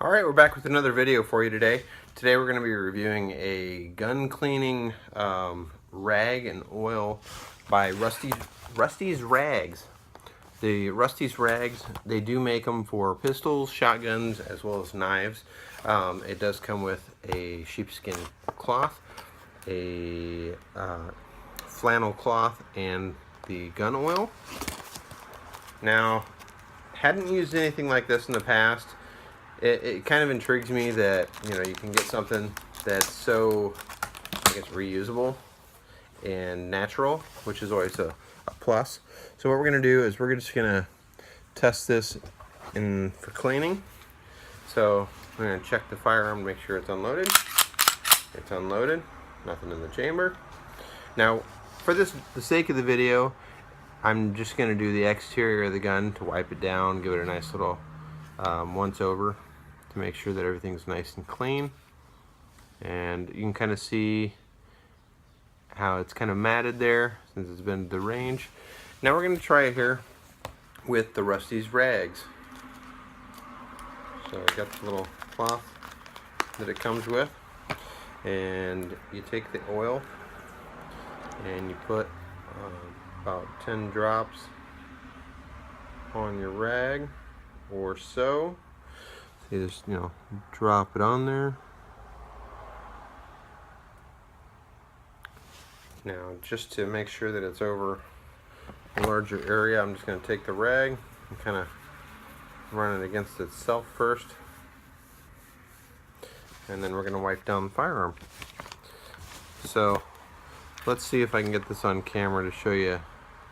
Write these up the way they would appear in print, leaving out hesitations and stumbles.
Alright, we're back with another video for you today. Today we're going to be reviewing a gun cleaning rag and oil by Rusty's Rags. The Rusty's Rags, they do make them for pistols, shotguns, as well as knives. It does come with a sheepskin cloth, a flannel cloth, and the gun oil. Now, hadn't used anything like this in the past. It kind of intrigues me that, you know, you can get something that's so, I guess, reusable and natural, which is always a plus. So what we're going to do is we're just going to test this for cleaning. So I'm going to check the firearm to make sure it's unloaded. It's unloaded. Nothing in the chamber. Now, for the sake of the video, I'm just going to do the exterior of the gun to wipe it down, give it a nice little once over to make sure that everything's nice and clean. And you can kind of see how it's kind of matted there since it's been to the range. Now we're going to try it here with the Rusty's Rags. So I got the little cloth that it comes with, and you take the oil and you put about 10 drops on your rag or so. So you just, drop it on there. Now, just to make sure that it's over a larger area, I'm just going to take the rag and kind of run it against itself first, and then we're going to wipe down the firearm. So let's see if I can get this on camera to show you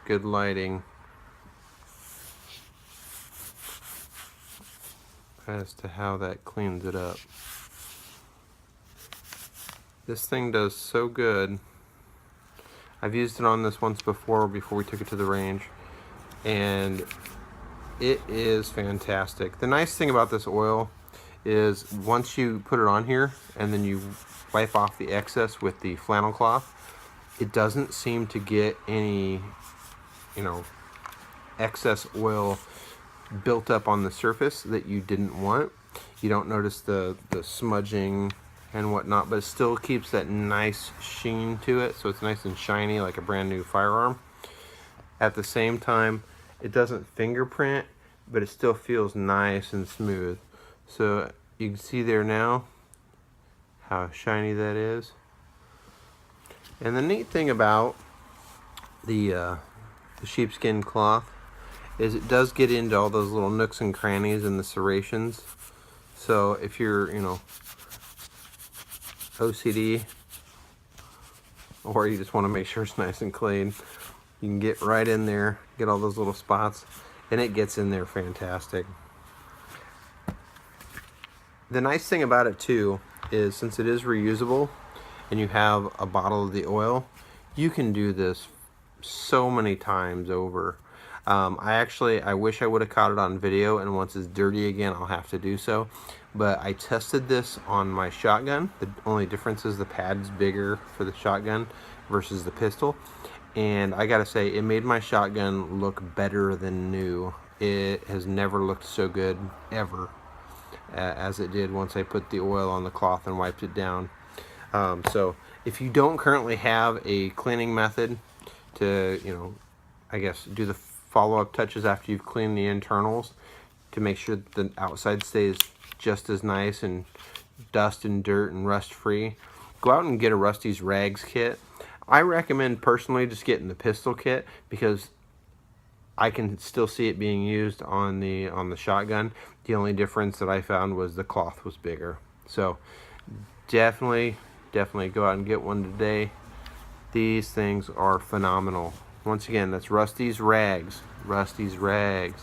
good lighting as to how that cleans it up. This thing does so good. I've used it on this once before we took it to the range, and it is fantastic. The nice thing about this oil is once you put it on here and then you wipe off the excess with the flannel cloth, it doesn't seem to get any, excess oil built up on the surface that you didn't want. You don't notice the smudging and whatnot, but it still keeps that nice sheen to it, so it's nice and shiny like a brand new firearm. At the same time, it doesn't fingerprint, but it still feels nice and smooth. So you can see there now how shiny that is. And the neat thing about the sheepskin cloth is it does get into all those little nooks and crannies and the serrations. So if you're, OCD, or you just want to make sure it's nice and clean, you can get right in there, get all those little spots, and it gets in there fantastic. The nice thing about it too is, since it is reusable and you have a bottle of the oil, you can do this so many times over. I wish I would have caught it on video, and once it's dirty again, I'll have to do so. But I tested this on my shotgun. The only difference is the pad's bigger for the shotgun versus the pistol. And I gotta say, it made my shotgun look better than new. It has never looked so good, ever, as it did once I put the oil on the cloth and wiped it down. So if you don't currently have a cleaning method to, I guess, do the follow-up touches after you've cleaned the internals to make sure that the outside stays just as nice and dust and dirt and rust free, go out and get a Rusty's Rags kit. I recommend personally just getting the pistol kit because I can still see it being used on the shotgun. The only difference that I found was the cloth was bigger. So definitely go out and get one today. These things are phenomenal. Once again, that's Rusty's Rags. Rusty's Rags.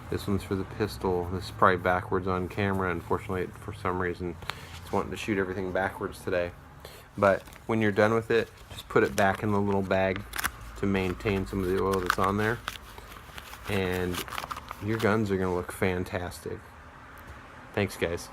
This one's for the pistol. This is probably backwards on camera. Unfortunately, for some reason, it's wanting to shoot everything backwards today. But when you're done with it, just put it back in the little bag to maintain some of the oil that's on there. And your guns are going to look fantastic. Thanks, guys.